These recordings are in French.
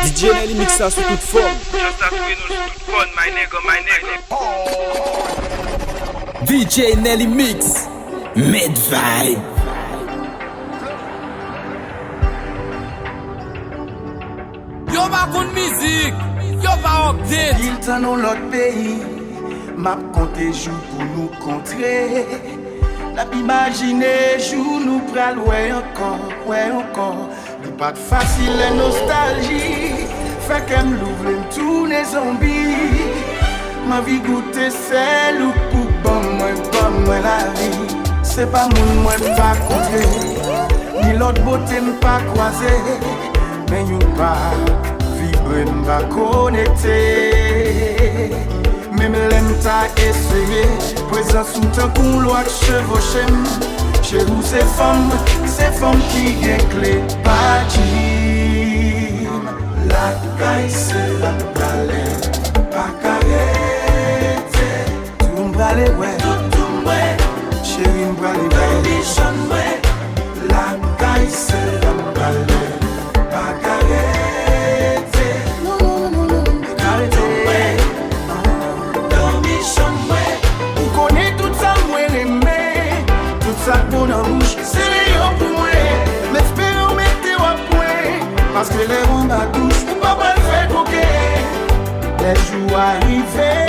DJ Nelly mixe ça sous toute forme. Just a queen sous toute forme, my nigga. DJ Nelly mix. Mid vibe. Yo va kon musique, yo va update. Il t'en dans l'autre pays, m'a compté jour pour nous contrer. La imaginer jour nous pral ouais encore. Il pas de facile la nostalgie, fait qu'elle m'ouvre tous les zombies. Ma vie goûter c'est ou pour bon moi la vie. C'est pas moi pas compter, ni l'autre beauté m'pas croiser. Mais you pas vibrer, m'pas connecter. Même l'aime t'a essayé, présent sous ton couloir chevauché. Chez nous c'est femmes qui est clé. Pas Jim, la caille c'est la galère. Pas carré, tout m'bralé ouais. Chérie m'bralé ouais. La caille c'est la galère. Pas carré, ça pour la bouche, c'est les pour moi. L'espérons mettez au point, parce que les ronds à douce, on va pas le faire coquer. Les jours arrivés,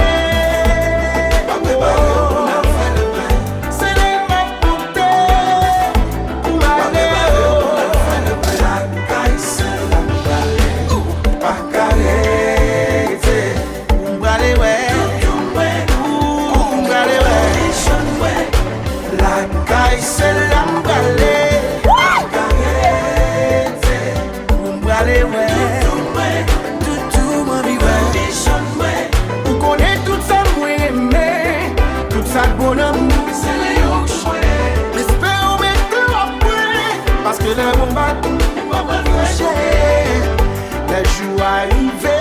c'est les mains portées pour m'aller. La caille, c'est la galère, pas carré, pour m'aller, ouais. C'est la m'balé, m'balé ouais, tout m'en ouais. On connaît tout ça moi aimé, tout ça bonhomme, c'est les yeux choués. L'espère on met tout après, parce que les bombes on va pas fâcher. Les jours arrivés.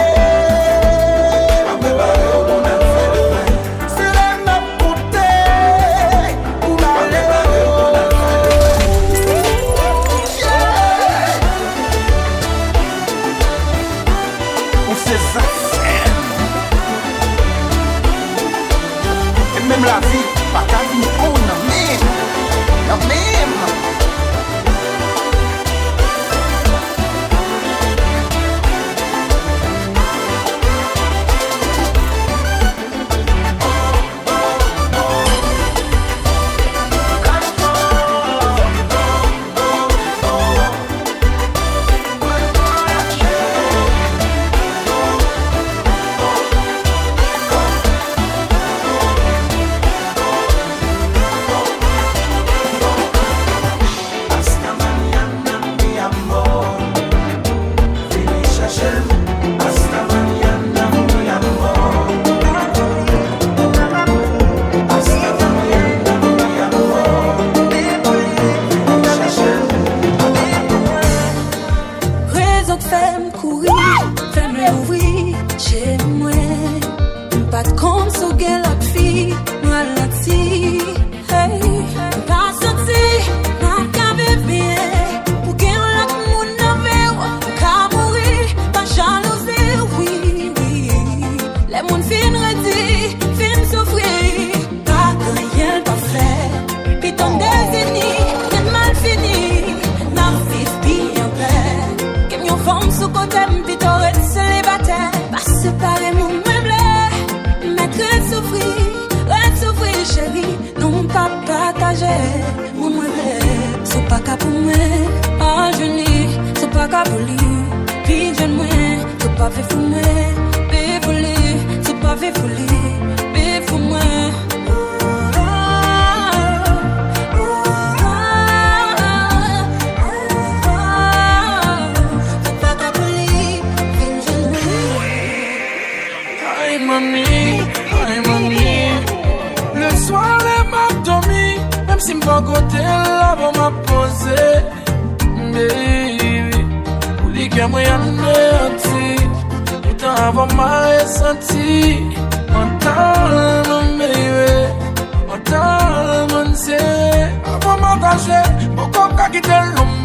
Même la vie, pas qu'à vie, on a même.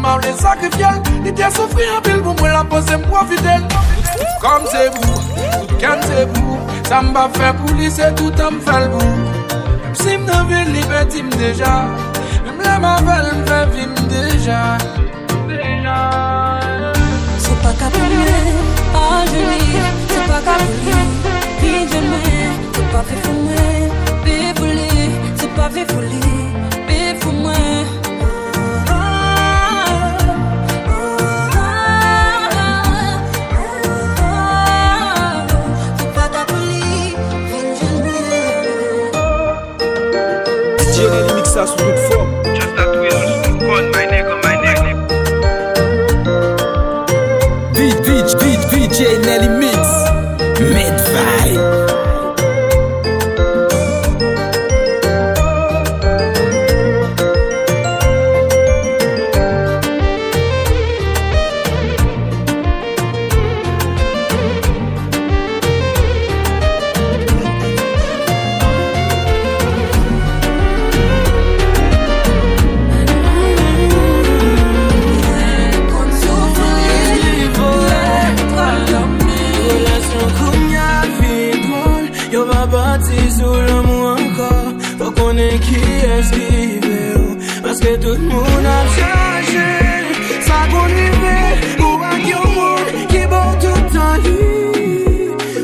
Mon m'a les sacrifier. Il t'a souffert un pile pour moi la poser moi fidèle. Comme c'est vous, tout can c'est vous. Ça m'a fait pour lui, c'est tout à me faire le bout. Même si m'en ville, il fait déjà. Même la m'avale, m'fait vivre déjà. C'est pas qu'à pleurer, ah joli. C'est pas qu'à pleurer, puis je m'aime. C'est pas fait pour moi, mais pour lui. C'est pas fait pour lui, mais pour moi. Nelly Mix ça sous toute forme. Just that way, no smoke on my neck, DJ Nelly Mix, Medvibe. Parce que tout le monde a changé. Ça qu'on y fait, ou à qui au monde qui bon tout le temps.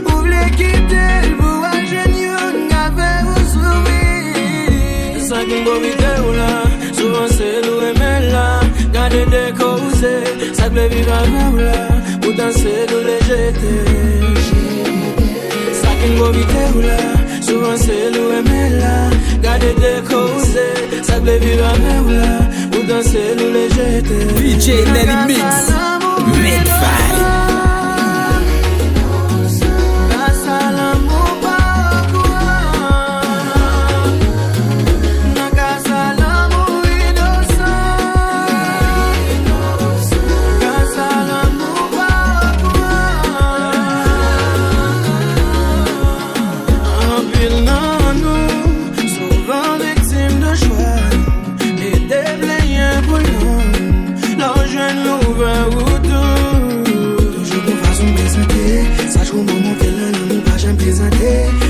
Vous voulez quitter, vous à génial, avec vous sourire. Ça qu'on va vite ou là, souvent c'est nous aimer là. Garder des causes, ça peut vivre avec vous là. Pour danser, nous les jeter. Ça qu'on va vite ou là, souvent c'est nous aimer là. Garder des causes, ça peut vivre avec vous là. Pour danser, nous les jeter. DJ Nelly Mix, Medvibe.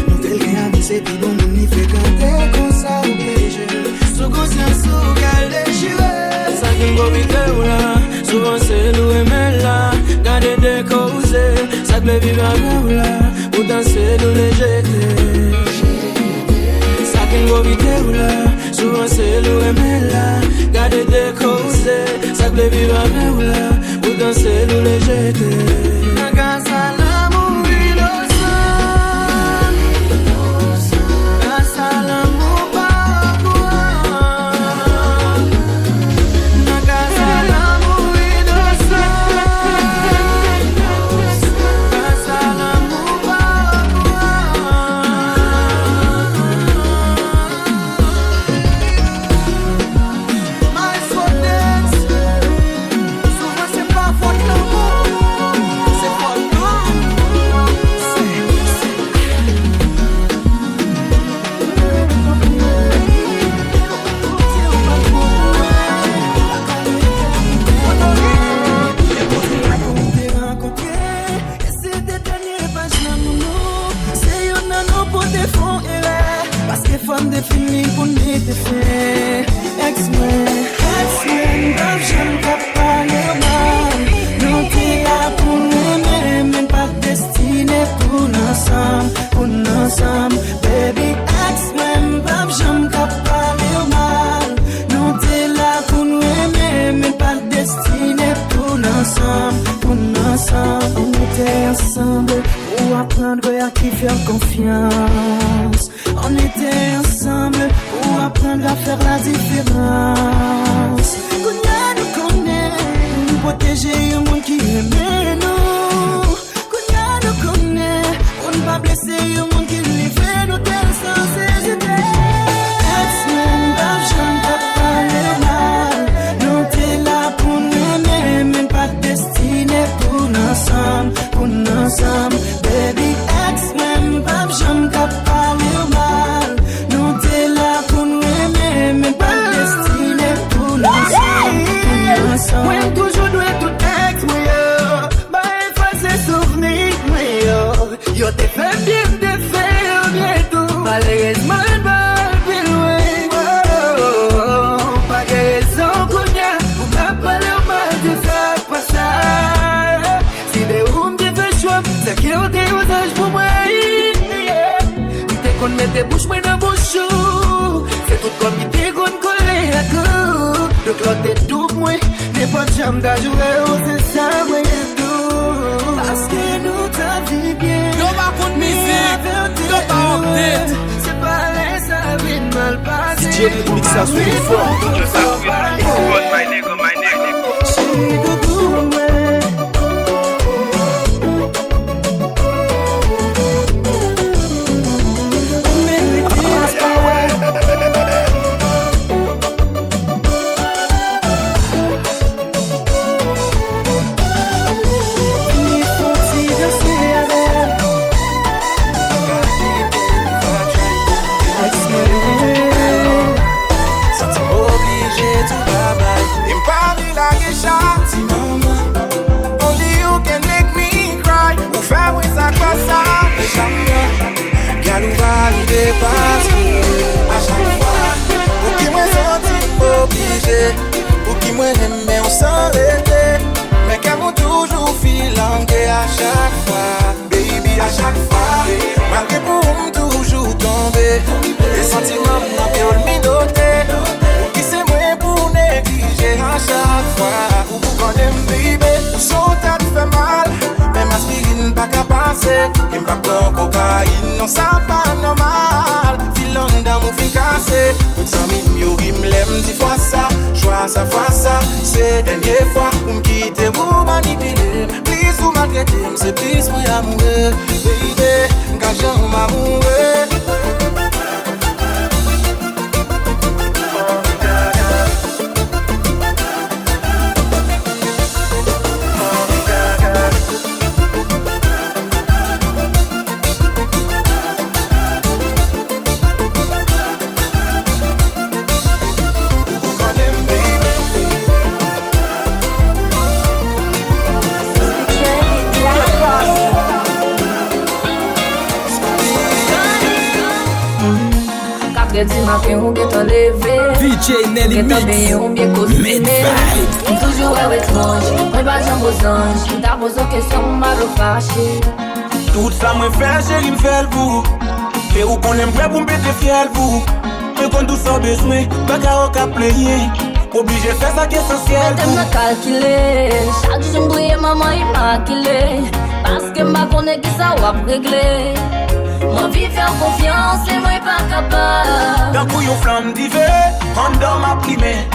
Nous tel qu'il y a c'est puis bon nous n'y fait canter comme ça obligé. Sous conscience sous qu'elle déchire. Ça qui me vite ou là, souvent c'est nous aimer là. Garder des causes, ça peut vivre avec ou là. Pour danser nous les jeter. Ça qui me vite ou là, souvent c'est nous aimer là. Garder des causes, ça peut vivre avec ou là. Pour danser nous les jeter. La casa confiance. On était ensemble pour apprendre à faire la différence. Kounia nous connaît, nous protéger un monde qui aime nous. Kounia nous connaît, pour ne pas blesser un monde qui livre nous tel sans hésiter. Ex-men, j'aime pas parler mal. Nous t'es là pour nous aimer, même pas destiné pour nous ensemble, pour nous ensemble. Baby, ex-men, j'aime pas parler mal. Nous t'es là pour nous aimer, même pas destiné pour nous ensemble, pour nous ensemble. de bouche moi dans bouchou. C'est tout comme il te gonne collé à coup. Le clock est tout moi, n'est pas de jambe d'à jouer, oh c'est ça moi et tout. Parce que nous t'as vu bien. Yo par contre musique, yo par update. C'est pas laisse ça vie mal passé. DJ Nelly Mix à Swing From. Just that we are good, my nigga, my nigga. Chérie de boum, pour qui moi aime on s'arrêter. Mais qu'à mon toujours filanguer à chaque fois. Baby à chaque fois. Malgré pour me toujours tomber. Les sentiments m'ont fait minoter. Pour qui c'est moi pour négliger à chaque fois. Pour qu'on aime baby. Pour son tas fait mal. Même aspirine pas qu'à passer. Il m'a pas cocaïne, non ça pas normal. Filant dans mon fin cassé. Tout ça m'y l'aime 10 fois ça, choix ça fois ça. C'est dernière fois pour me quitter, vous manipuler. Please vous maltraiter, c'est plus moi amoureux. Baby, quand j'aime m'amoureux. Dis matin ou bien t'en lever. DJ Nelly Mix. Mid-Vibe. Toujours avec l'ange. Moi pas j'en beaux anges. T'as posé question, m'a fâché. Tout ça moi fait chérie m'fait le bout. Et où qu'on aime prêt pour m'péter fier le bout. Mais quand tout ça besoin, pas qu'à aucun player. Obligé faire ça qui est essentiel. T'aimes me calculer. Chaque jour j'oublie maman immaculée. Parce que ma connaît qui ça va régler. Moi vie faire confiance et moi pas capable. D'un coup yon flamme d'hiver, en dans ma primée.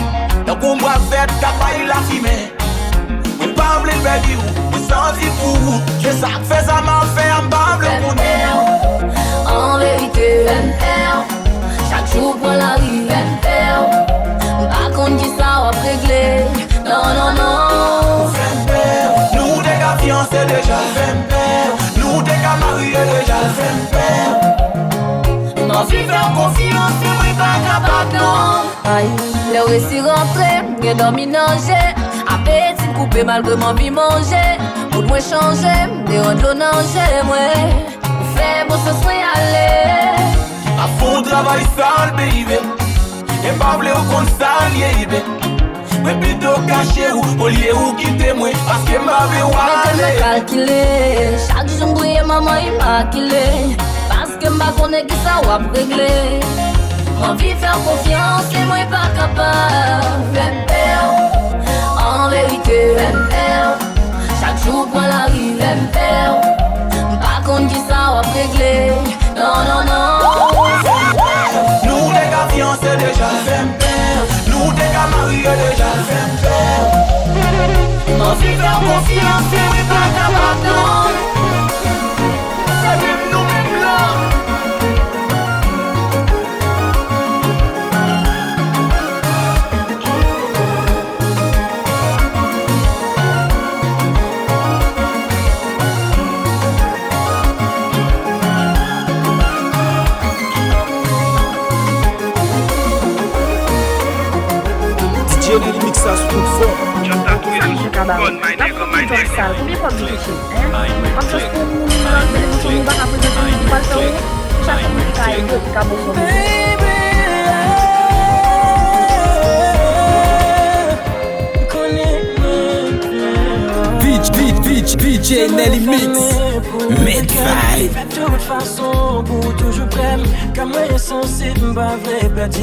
D'un coup moi fête, capaille la fumée. On parle de belle ou, on senti pour vous. Je sais que fait ça m'a fait un bable pour nous. En vérité, chaque jour pour la rue, pas contre qui ça va régler. Non, non, non. Nous des gars fiancés déjà, nous des gars mariés déjà, Moi vie faire confiance et moi pas capable non. Aïe, le récit rentré, bien dormi nager. Appétit coupé malgré mon vie manger. Pour moi changer, des rendre l'eau nager, moi. Faire pour ce soir aller. à fond travail sale, baby. Et pas vle ou kon salye, baby. Mais plutôt caché ou au lieu ou quitter moi. Parce que ma vie ou Arrêtez de calculer. Chaque jour m'brille maman immaculée. Parce que ma connaît qui ça va régler. Moi vie faire confiance et moi pas capable. En vérité, chaque jour pour la rue, pas contre qui ça va régler. Non, non, non. nous des gars fiancés déjà, nous des gars mariés déjà, Moi vie faire confiance et moi pas capable. Non. c'est même nous même là. DJ Nelly Mix à Swing From. Just that we are good, my nigga, my nigga. DJ Nelly Mix Medvibe. De toute façon, pour toujours prême, comme moi sensible, m'pas vrai perdre.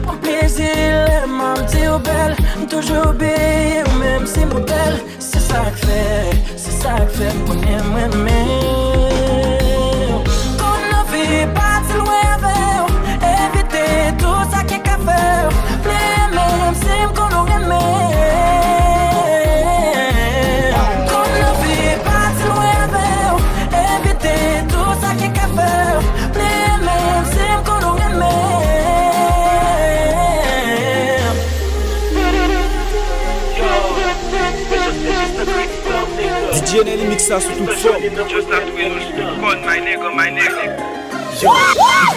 Prends plaisir, m'a dit au belle, toujours obéir, même si mon belle, c'est ça que fait, pour moi-même. Qu'on ne vit pas si loin vers, éviter tout ça qui est qu'à faire, plus même si qu'on nous aimait. Qu'on ne vit pas si loin vers, éviter tout ça qui est qu'à faire, plus même si qu'on nous aimait. DJ Nelly Mix à sous toute forme. Just that way, call my nigga. Yo,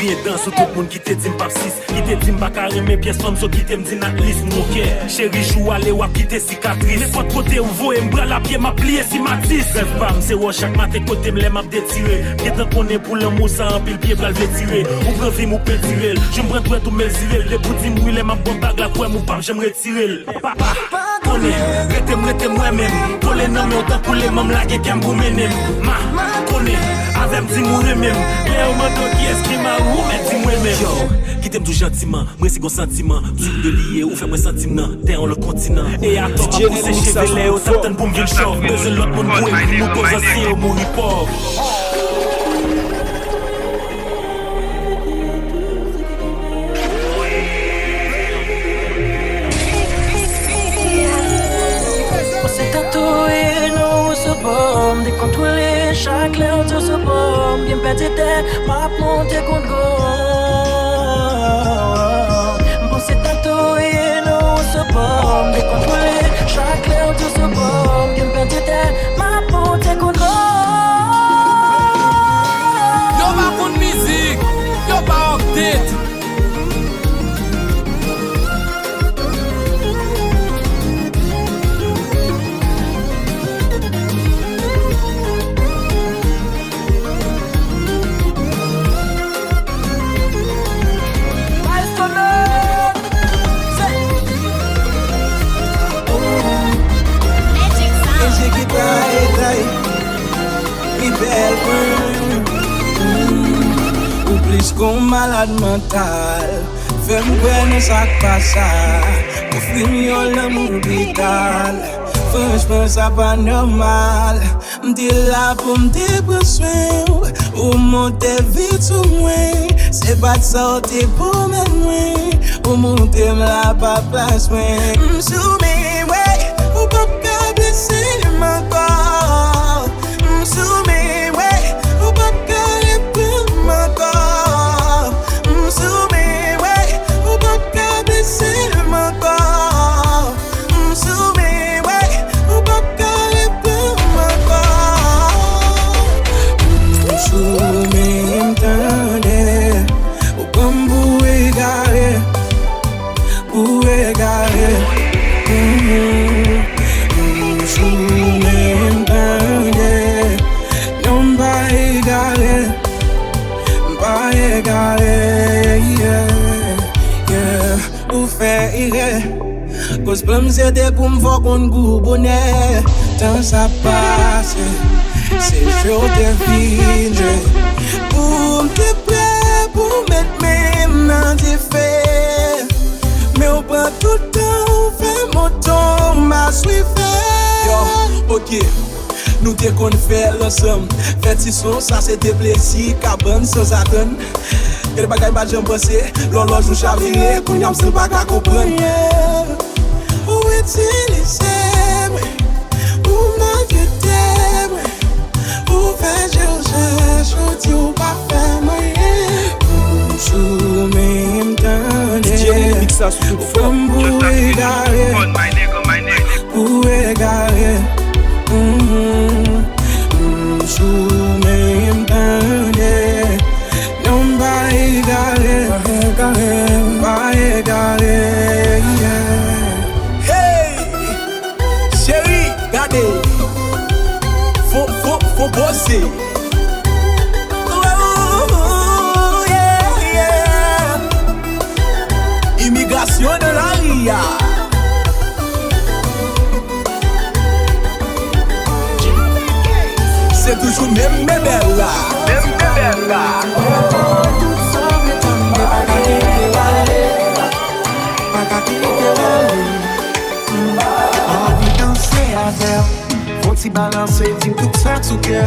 il vient dans tout le monde qui te dit m'pap 6, qui te dit m'pa carré mes pièces femme, so qui te m'dit nat liste mon cœur. Chérie joue aller ou quitter cicatrice. Mais pas de côté où voye m'bras la pied m'a plié si m'a tisse. Rêve pas c'est ouais chaque matin côté m'l'aime m'a détiré. Qu'est-ce qu'on est pour l'amour ça en pile pied pral tirer. Ou prend vie m'ou peut tirer. Je m'prends tout tout m'exiler. Les boudis m'ouiller m'a bon bag la quoi m'ou pas j'aime retirer. Papa, connais, rete moi-même. Pour les noms autant pour les mômes la qui m'bou menem. Ma, connais, avec m'di mourir même. Qui est-ce qui m'a ou mais dis-moi même. Yo, qui t'aime tout gentiment, moi c'est gon sentiment. Dur de lier ou fait moi sentiment. T'es en le continent. Et à toi, à pousser chevelé au certaines boum v'il chaud. Besoin l'autre monde boué, nous cause ainsi au mourir pauvre. On s'est tatoué, nous se bombe, décontrôlé, chaque l'air de se bombe, bien perdu m'a monté contre go. On s'est tatoué, nous se bombe, décontrôlé, chaque l'air de se bombe, bien perdu m'a monté contre go. Yo pas contre musique, yo pas update. Ou plus qu'on malade mental, fais-moi connaître ça qui passe. Ou finir l'amour vital, franchement ça pas normal. M'dis là pour m'dire prendre soin, ou monter vite sur moi. C'est pas de sortir pour m'aimer, ou monter m'la pas place moi. M'soumis, ouais, ou pas qu'à blesser mon corps. M'soumis, ouais, ou pas qu'à répondre mon corps. M'soumis, ouais, ou pas qu'à blesser mon corps. M'soumis, ouais, ou pas qu'à répondre mon corps. M'soumis, m'tendez, ou comme vous égarez, vous égarez. M'soumis, m'tendez, non pas égaré, pas égaré, yeah. Ou fait iré, cause pour m'aider pour m'voir qu'on goût bonheur. Tant ça passe, c'est jour de vie. Pour m'te prêt, pour mettre mes mains dans faits. Mais on prend tout le temps, on fait mon temps, m'a suivi. Yo, ok. Nous t'es qu'on fait l'ensemble. Fait si son, ça c'était plaisir. Cabane sans attendre. Quel bagay pas j'aime passer. L'horloge nous chaviré. Qu'on y a m's'en pas qu'à comprendre. Où utiliser, où m'inquiéter, où faire chercher, chantier ou pas faire moyen. Où soumis m'tendez. DJ Nelly Mix à sous toute forme. Just that way, call my nigga. Où égaré. Soumis m'tendez, non pas égaré, pas égaré, yeah. Hey, chérie, regardez, faut bosser. Oh, yeah. Immigration de la RIA. c'est toujours même bébé là. Même bébé là. Faut t'y balancer, dis tout ça sous cœur.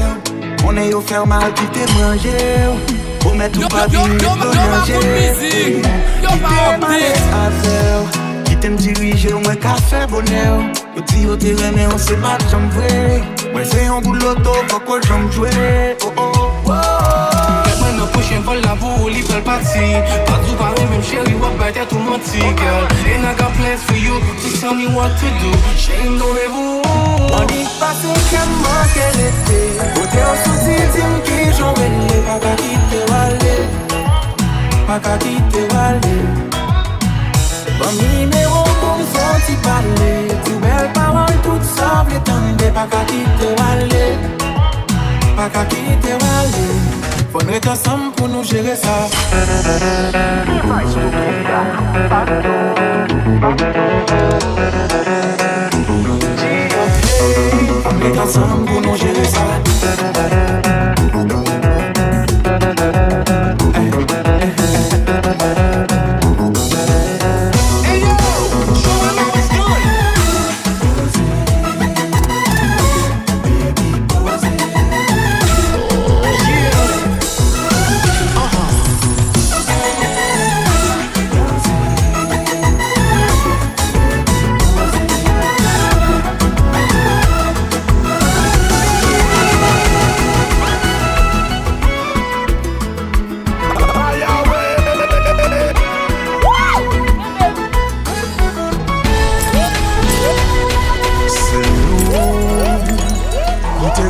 On est au faire mal, qui t'es mangé. Pour mettre tout pas bien, qui t'aime diriger, moi qu'à faire bonheur. Au tir au terrain, mais on sait pas de j'en vrai. Moi c'est un bout de l'auto, faut que j'en jouer. Oh oh oh. Maintenant prochain vol la boule, il veut partir. Pas tout parler, même chérie, what better to moti, girl. And I got plans for you, just tell me what to do. Shame no revue. On y passe qu'à manquer l'été. Côté au soutien, dis-moi qui j'en vais. Pas qu'à quitter Walé. Pas qu'à quitter Walé. Bon numéro pour me sentir parler. Tout belle parole, toute sauve les temps. Pas qu'à quitter Walé. Pas qu'à quitter Walé. Faudrait qu'ensemble pour nous gérer ça. Faudrait qu'ensemble pour nous gérer ça.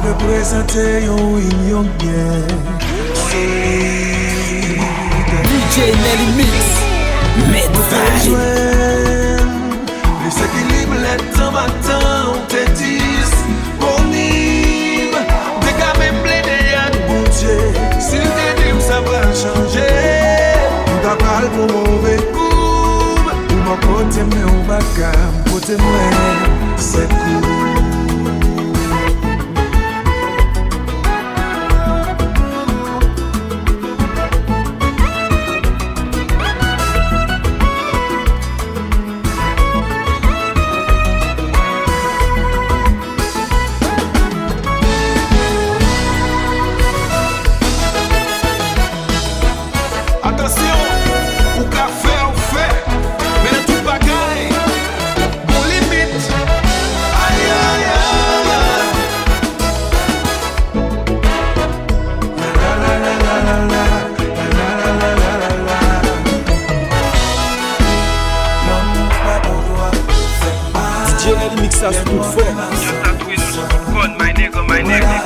Représenter yon union bien solide. DJ Nelly Mix Medfire. Les équilibres, les temps matin, on te dit disponible. T'es quand même plein y'a de bon Dieu. S'il te dit ça va changer. On t'a parlé pour mauvais coup. Ou mon côté mais on va cam. Côté moi, c'est cool. Ça se trouve fort. My nigga, my nigga.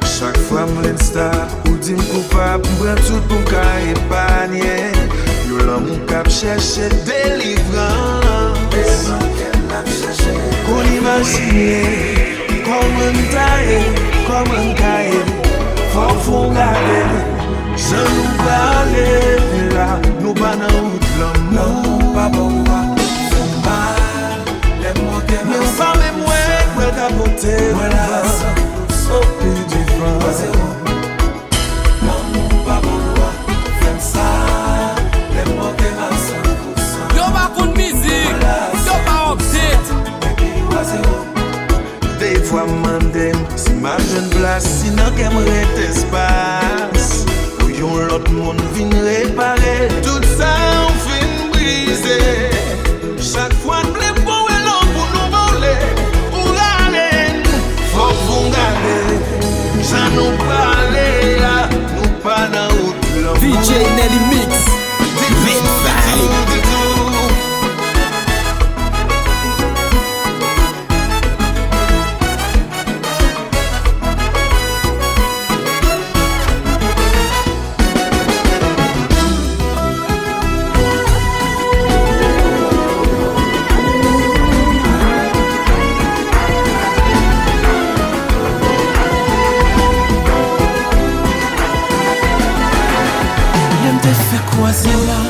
Chaque fois m'lève star, ou dit m'coupable, m'prend tout pour qu'à épargner. Yo là mon cap chercher délivrance. Qu'on imagine. Comment cailler, faut garder. Je nous parle là, nous pas dans route l'amour. Pas bon, c'est mal. Mais on va même ouais, capoter. Voilà, au plus du front. L'amour pas bon, fais ça. Les mots que ma 100%. Yo pas contre musique, yo pas update. Des fois m'andem, si ma jeune place, sinon qu'elle me reste espace. Pour yon l'autre monde vin réparer. Tout ça on fin briser. Chaque fois nous pour et l'homme pour nous voler. Pour aller, faut vous garder. Ça nous parler là, nous pas dans route l'homme. DJ Nelly Mix Medfire. Toi c'est là,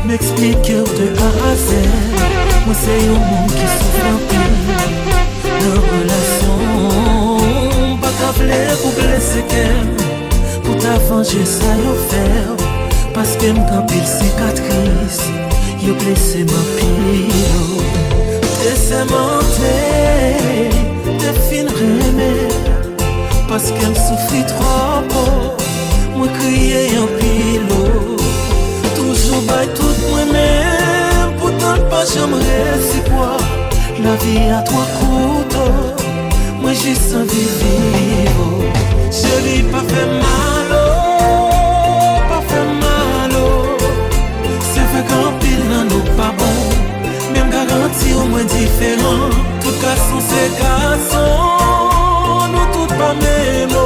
m'explique de A à Z. Moi c'est un monde qui souffre un peu. Nos relations, pas qu'à plaire pour blesser qu'elle. Pour ta venger ça y'a faire. Parce que m'en pile cicatrice, y'a blessé ma pile. Laissez monter, te fin remet. Parce qu'elle souffrit trop. Moi crier en pile. Toujours bail tout moi-même. Pourtant pas j'aimerais si quoi. La vie à trois couteaux. Moi j'ai sans vivre. Chérie pas fait mal. Pas fait mal. C'est vrai qu'en pile non nous pas bon. Même garantie au moins différent. Tout garçon c'est garçon. Nous tout pas même.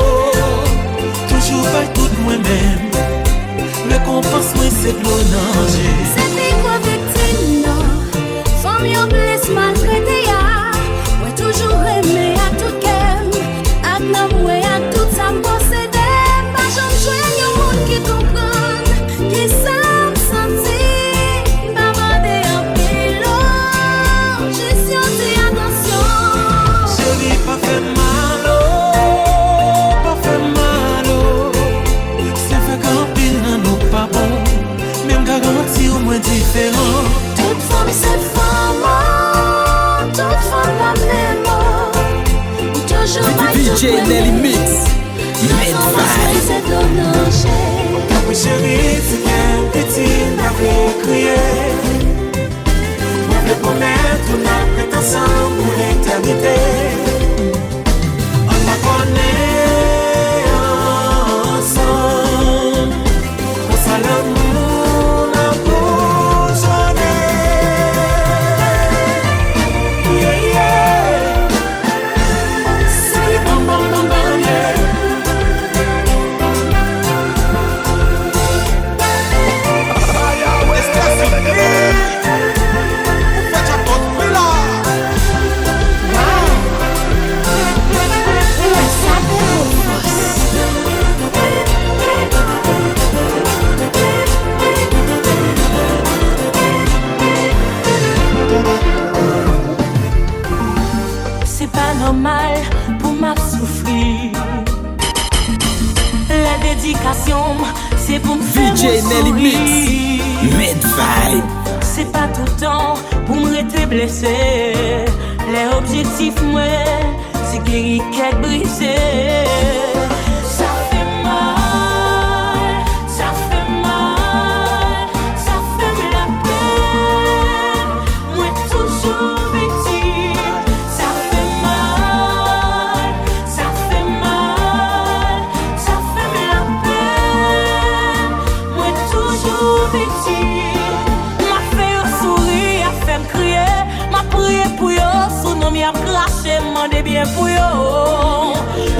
Toujours pas tout moi-même. Récompense moi c'est de l'onanger. C'est des quoi victime non. Femme yo blesse maltraité ya. Ouais toujours aimé à tout kem. À l'amour et à tout ça m'possédé. Pas jamais jouer y'a monde qui comprend. Qui ça m'sentit. Pas bandé en pilo. Gestion de attention. Chérie pas fait mal. Pas fait mal. C'est fait qu'en pile non nous pas bon. Même garantie au moins différent. Toute femme c'est femme. Toute femme la même. Ou toujours pas DJ Nelly Mix. Med Vibe. c'est de l'onanger. Oui chérie, c'est bien petit, n'a fait crier. On veut promettre, on a fait ensemble pour l'éternité. On va connaître ensemble. On sent l'amour, n'a pour jamais. Yeah, yeah. C'est bon, bon, bon, bon, yeah. C'est pas normal pour m'a souffrir. La dédication, c'est pour me faire DJ Nelly Mix. sourire. Med Vibe. C'est pas tout le temps pour me rester blessé. Les objectifs, moi, c'est guérir qu'être brisé. Ça fait mal, ça fait mal, ça fait la peine. Moi, toujours victime. Ça fait mal, ça fait mal, ça fait la peine. Moi, toujours victime. M'a fait sourire, a fait me crier. M'a prié pour yo, sous nom m'a craché, m'demandé bien pour yo.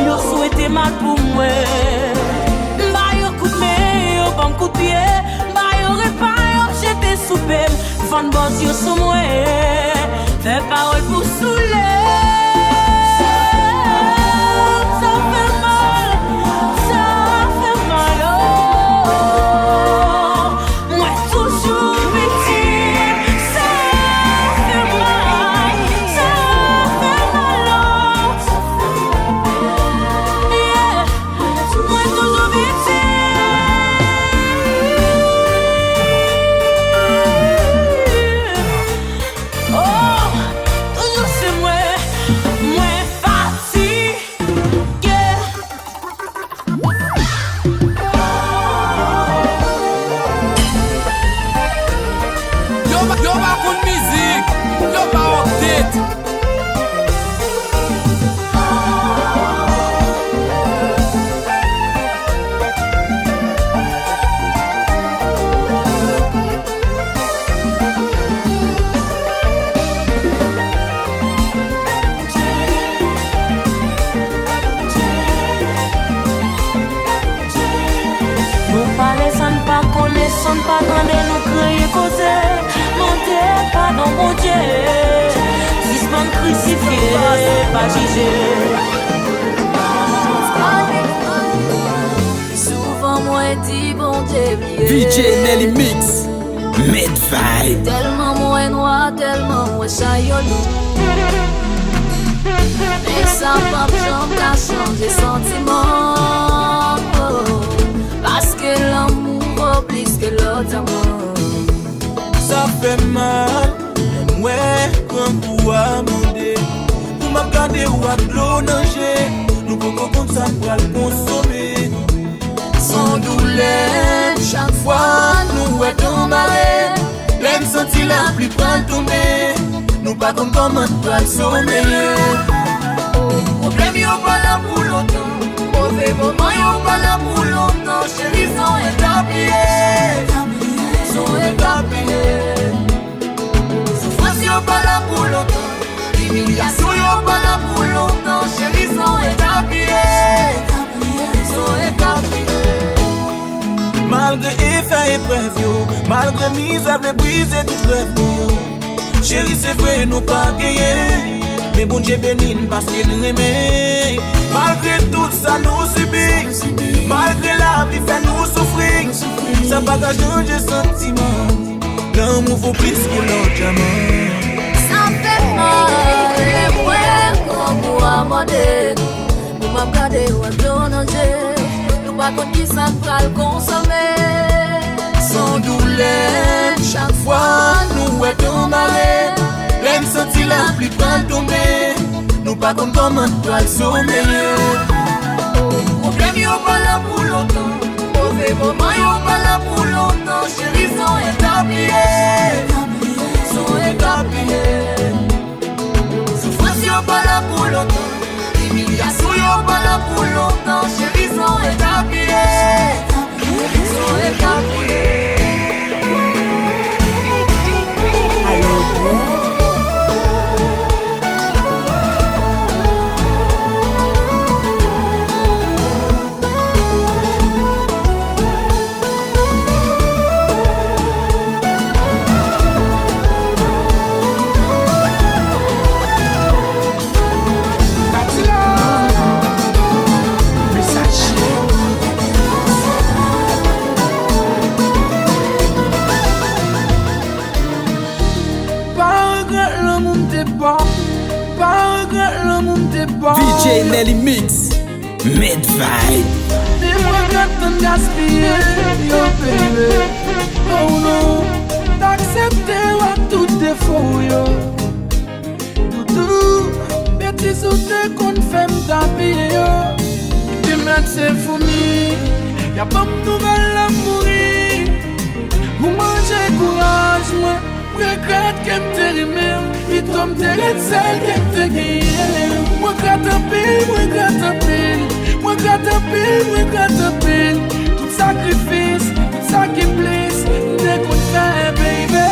Yo souhaité mal pour moi. M'a yo coup de main, yo bon coup de pied. M'a yo repas, yo jeté sous pème. Fan bon yo sous moi. Fais parole pour saouler. Ça fait mal, ça fait mal, oh. Moi toujours victime. Ça fait mal, ça fait mal, oh. Yeah. Moi toujours victime. Oh, toujours c'est moi, moi fatigué. Yo ba koun mizik. Yo ba update. Nous parler sans pas connaître, sans pas gronder, nous crier causer. Monter pas dans mon Dieu. Suspendre crucifié, pas jugé. Souvent moi dit bon Dieu dévié. VJ Nelly Mix, Medvibe. Tellement moins noir, tellement moins chaillolou. Mais ça pas besoin qu'à changer sentiment. Parce que l'amour vaut plus que l'autre amour. Ça fait mal, ouais, quand vous amendez. Vous m'attendez ou à l'eau nager. Nous pouvons comme ça pour le consommer. Sans douleur, chaque fois nous est embarré. L'aime sentir la pluie prend tomber. Nous pas comme comment pour le sommeil. Problème y'a pas là pour longtemps. Mauvais moment y'a pas là pour longtemps. Chérie, sont établis. Sont établis. Souffrance y'a pas là pour longtemps. L'humiliation y'a pas là pour longtemps. Chérie, sont établis. Sont établis. Malgré effet et preuve, malgré misère, briser tout rêve. Chérie, c'est vrai, nous pas gagné. Mais bon Dieu béni parce qu'il nous aime. Malgré tout ça nous subit. Malgré la vie fait nous souffrir. Ça va pas changer sentiment. L'amour vaut plus que l'autre diamant. Ça fait mal, les frères qu'on pourra demander. Nous m'avons gardé ou à donager. Nous pas contre qui ça va le consommer. Sans douleur, chaque fois nous est embarré. L'aime sentir la pluie prend tomber. Nous pas comme comment toi le sommeil. Problème y'a pas là pour longtemps. Mauvais moment y'a pas là pour longtemps. Chérie, sont établis. Sont établis. Souffrance y'a pas là pour longtemps. L'humiliation y'a pas là pour longtemps. Chérie, sont établis. Sont établis. VJ Nelly Mix, Medvibe. Mais moi quand on gaspille, yo baby. Oh non, t'accepter à tout défaut yo. Toutou, bêtise ou te qu'on fait m'tapiller yo. Tu m'aides c'est fourni, y'a pas de nouvelle à mourir. Vous mangez courage moi. Regrette qu'elle m'te rimé. Et toi m'te regrette celle qu'elle m'te guérie. Moi gratte un pile, moi gratte un pile. Moi gratte un pile, moi gratte un pile. Tout sacrifice, tout sacrifice. Dès qu'on fait baby.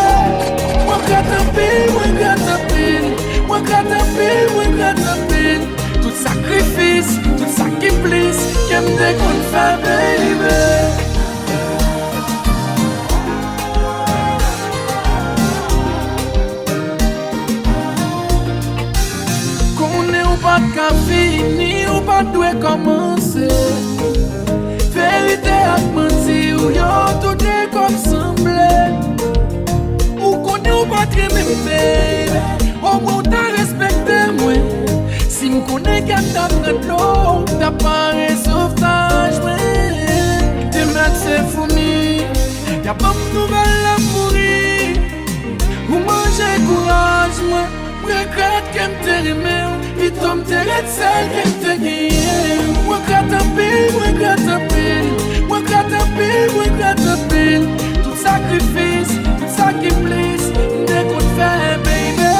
Moi gratte un pile, moi gratte un pile. Moi gratte un pile, moi gratte un pile. Tout sacrifice, tout sacrifice. Qu'elle dès qu'on fait baby. Pas qu'à finir ou pas doit commencer. Vérité à mentir ou yo tout est comme semblé. Ou connaît ou pas très même baby. Au moins t'as respecté moi. Si m'connais qu'à ta prendre l'eau, t'as pas un sauvetage mais. Tes mains c'est fourni. Y'a pas de nouvelle à mourir. Ou manger courage moi. Regrette qu'elle m'te rimé. Et toi m'te regrette celle qu'elle m'te guérie. Moi gratte un pile, moi gratte un pile. Moi gratte un pile, moi gratte un pile. Tout sacrifice, tout sacrifice. Dès qu'on fait baby.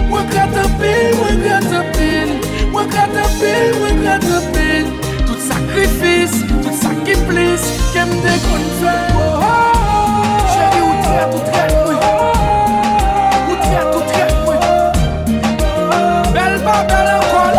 Moi gratte un pile, moi gratte un pile. Moi gratte un pile, moi gratte un pile. Tout sacrifice, tout sacrifice. Qu'elle me dès qu'on fait. Oh oh oh. Chérie, où t'es tout très oui. Où t'es tout très oui. Belle ba belle encore.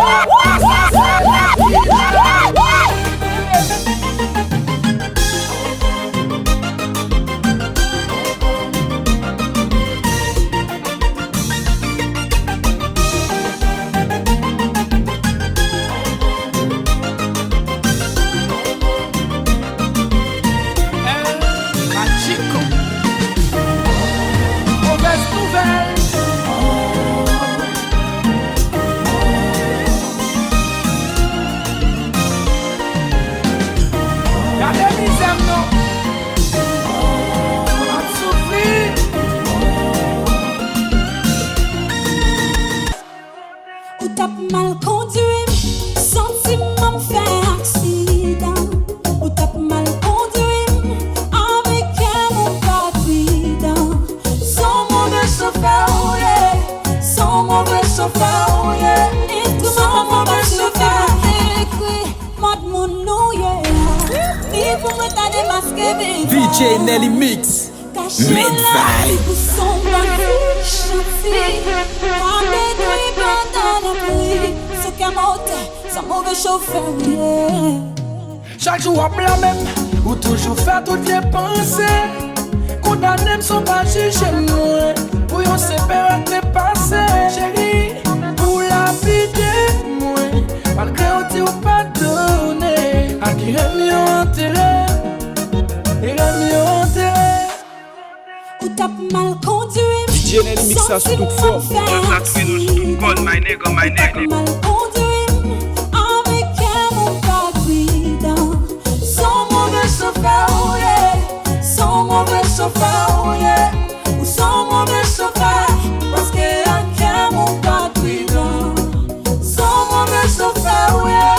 conduit, sentiment fait accident. Ou t'as mal conduit, avec un mon papidant. Sans mauvais chauffeur, yeah. Sans mauvais chauffeur, yeah. Sans mauvais chauffeur, écrit, mode mon nom, yeah. Et pour me t'as démasqué, baby. DJ Nelly Mix. Medvay. Chaque jour à plat même, ou toujours faire tout bien penser. Condamné ne sont pas jugés moi. Pour yon séparer te passé. Chérie, pour la vie de moi. Malgré où tu pas donné. A qui est mieux enterré. Et est mieux enterré. Ou t'as mal conduit. DJ Nelly Mix ça sur toute forme. Just that we do sur toute conne, my nigga, my nigga. Mal conduit, avec un mon papidant. Sans mauvais chauffeur, yeah. Sans mauvais chauffeur, yeah. Ou sans mauvais chauffeur, parce que un mon papidant. Sans mauvais chauffeur, yeah.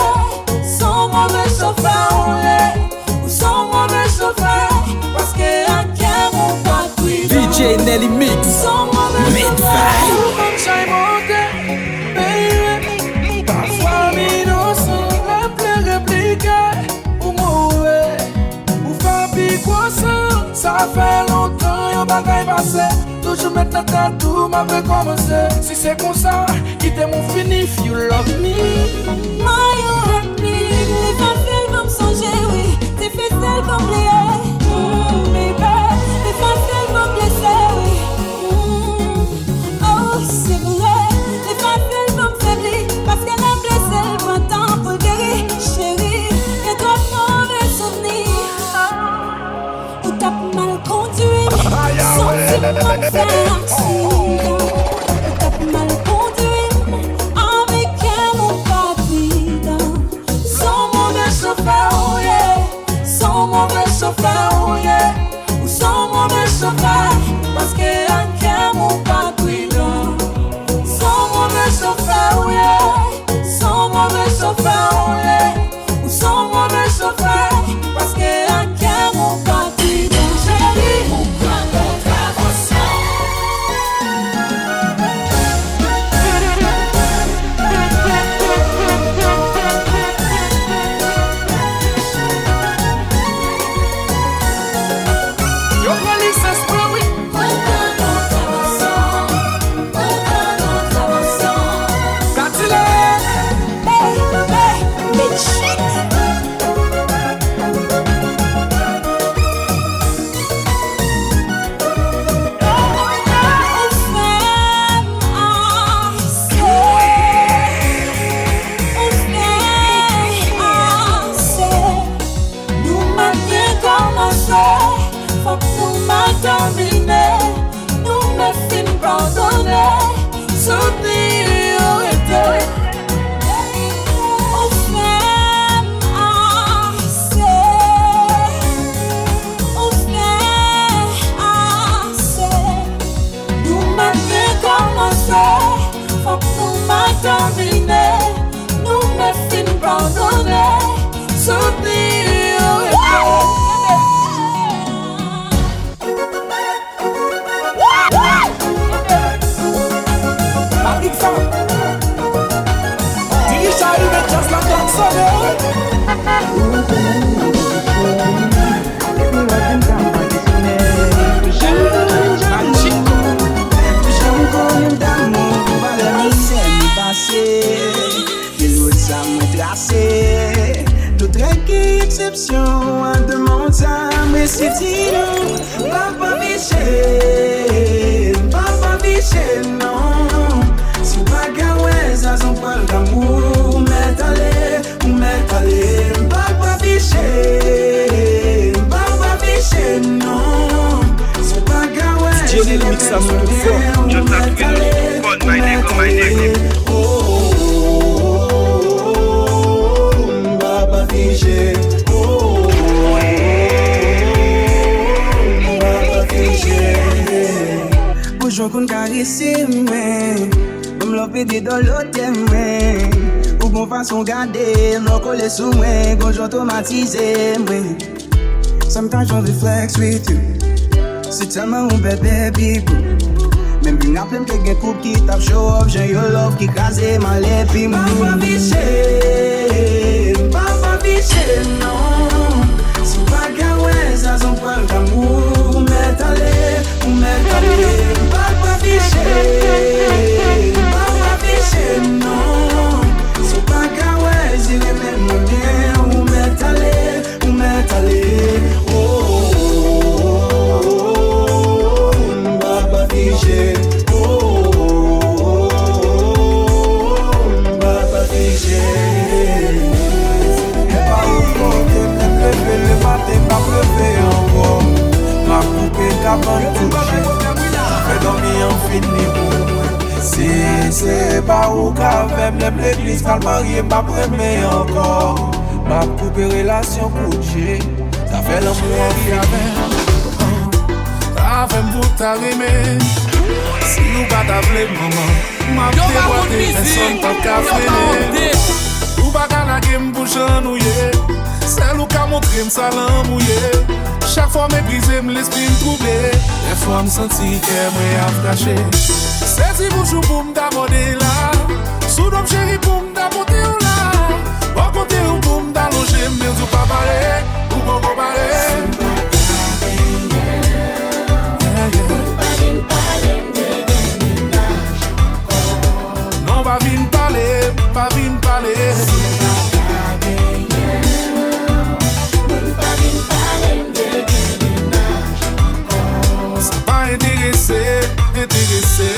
Sans mauvais chauffeur, yeah. Ou sans mauvais chauffeur, parce que un mon papidant. DJ Nelly Mix. Medvay. Parfois innocent, la plaie répliquée. Ou mauvais, ou faire pis quoi ça fait longtemps, y'a bagaille passé. Toujours maintenant t'as tout, m'a fait commencer. Si c'est comme ça, quittez mon fini, if you love me. My you hurt me, les faciles vont me songer, oui. T'es fait celle comme les baby, les faciles vont me blesser, oui. Oh, c'est vrai, les faciles vont me faiblir, parce qu'elle a blessé le printemps pour le guérir, chérie. Y'a trop de mauvais souvenirs. Ou t'as mal conduit, sentiment me fait accident. Ou t'as mal conduit, avec un mon papidant. Sans mauvais chauffeur, yeah. Sans mauvais chauffeur, yeah. Ou sans mauvais chauffeur, parce que un mon papidant. Sans mauvais chauffeur, yeah. Sans mauvais chauffeur, yeah. Ou sans mauvais chauffeur, parce que un mon papidant. Chérie, mon gon façon garder, non collé sous moi, gon j'automatisé moi. Sometimes I reflex with you. C'est tellement un bébé big. Même une appel que gen coupe qui tape show up, j'ai your love qui crase ma lépi mou. Papa biché, non. Si pas gawé, ça son point d'amour. M'étalé. Papa biché, non. Si pas gawé, si les mêmes bien, ou m'étalé. Papa biché. Le matin m'a pleuvé encore. M'a coupé cabane couché. Fait dormir en fini pour moi. C'est pas où qu'avec même l'église qu'elle marié m'a prémé encore. M'a coupé relation couché. Ça fait l'amour qui avait. Avec vous t'arrimer. Si nous pas t'appeler maman, m'a déboîté personne pas qu'à freiner. Ou pas qu'à la game pour chanouiller. C'est l'eau qui a montré m'sa l'embrouillé. Chaque fois méprisé m'l'esprit m'troublé. Des fois m'senti qu'elle m'a caché. C'est si vous chou pour m'daborder là. Sous d'homme chéri pour m'daborder là. Bon côté ou pour m'dallonger. Mais ou pas parler, ou pas comparer. Non, pas vine parler, pas vine parler. Intéressé.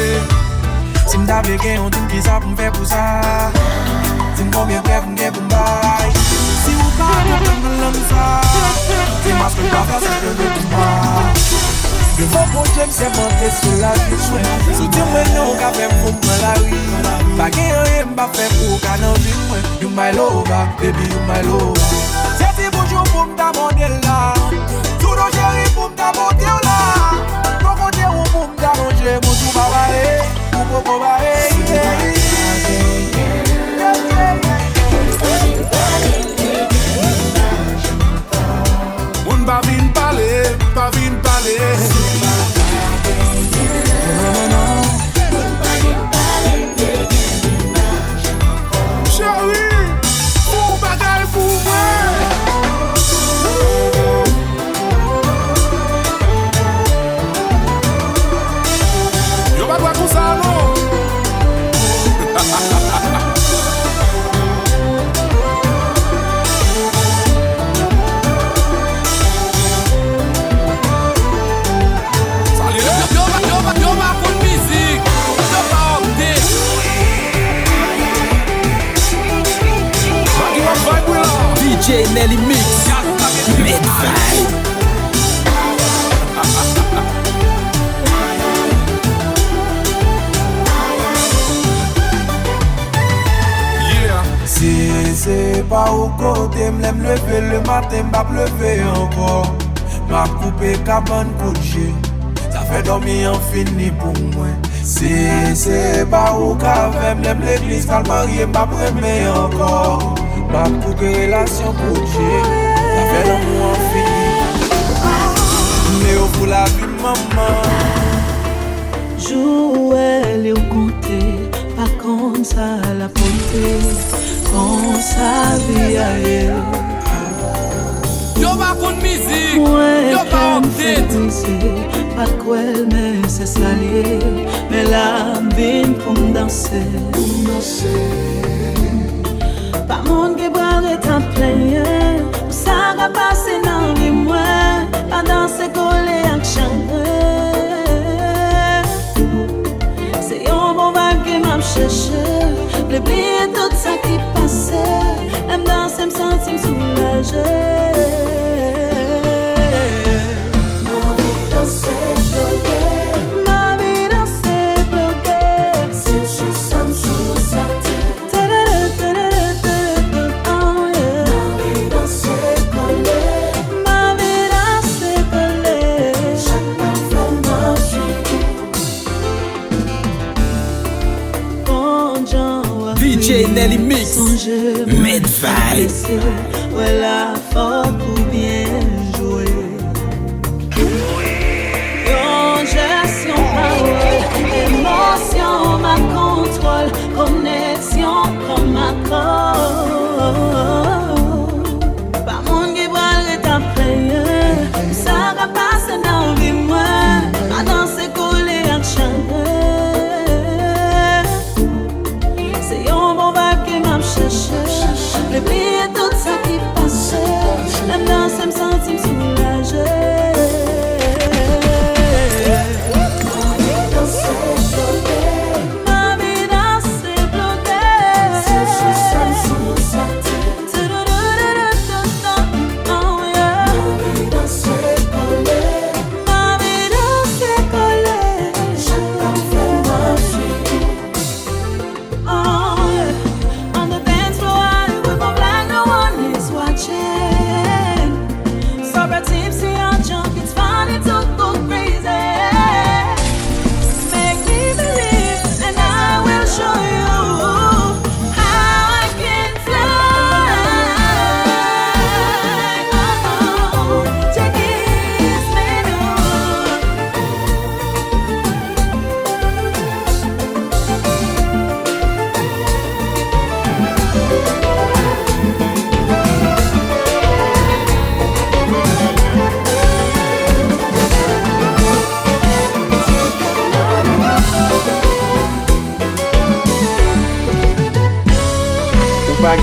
Si m'dave gen, on dit qui ça pour m'faire pour ça. Dis-moi combien bref m'gen pour m'baille. Si ou pas, m'en l'homme ça. Dis-moi ce que t'as fait, c'est que je veux moi. Je veux pour James, c'est monter sur la vie. Si tu me non, qu'a fait pour moi la rue. Pas gen rien m'a fait pour qu'à n'en vivre. You my lover, baby, you my lover. C'est si bonjour pour m'demander là. Tout nos chéris pour m'demander là. Mon tout va barrer, mon beau barrer. On va vine parler, pas vine parler. Chérie, pour bagaille pour moi. DJ Nelly Mix Mid-Vibe. Si c'est pas au côté, m'l'aime lever le matin, m'a pleuvé encore. M'a coupé cabane couché. Ça fait dormir en fini pour moi. Si c'est pas au café, m'l'aime l'église, qu'elle marié, m'a prémé encore. M'a coupé relation couché. Ça fait l'amour en fini. Mais au bout la vie, maman. Jouer les compter, pas comme ça la portée, comme ça vie ailleurs. Yo va pour musique, yo va en tête. Pas de quoi mais c'est salier, mais la vie pour me danser. Pas monde qui boit est en plein, ça va passer dans les mois, pas danser collé à chanter. C'est un bon vague qui m'a cherché, l'oublier tout ça qui passait, même danser me sentir soulagée. manger, Medvibe. ouais la force pour bien jouer. Yon gestion parole, émotion ma contrôle, connexion comme accord. Pas mon qui va être après, ça va passer dans la vie moi, à danser coller à chanter. C'est yon bon vibe qui m'a cherché, le pire tout ça qui passe, la danse me sentit soulagée.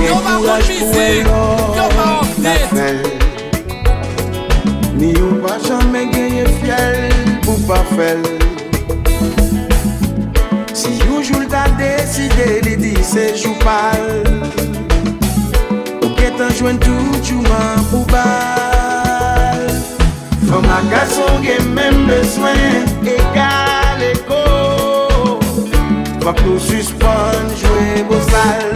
Yo pa kon mizik, yo pa update. Ni ou pa jamais gagné fiel pour pas faire. Si you jour t'as décidé, il dit c'est jou pal. Ou qu'est-ce joint tout chouman pour bal. Femme à garçon qui même besoin égal égo. Faut que nous suspend jouer beau sale.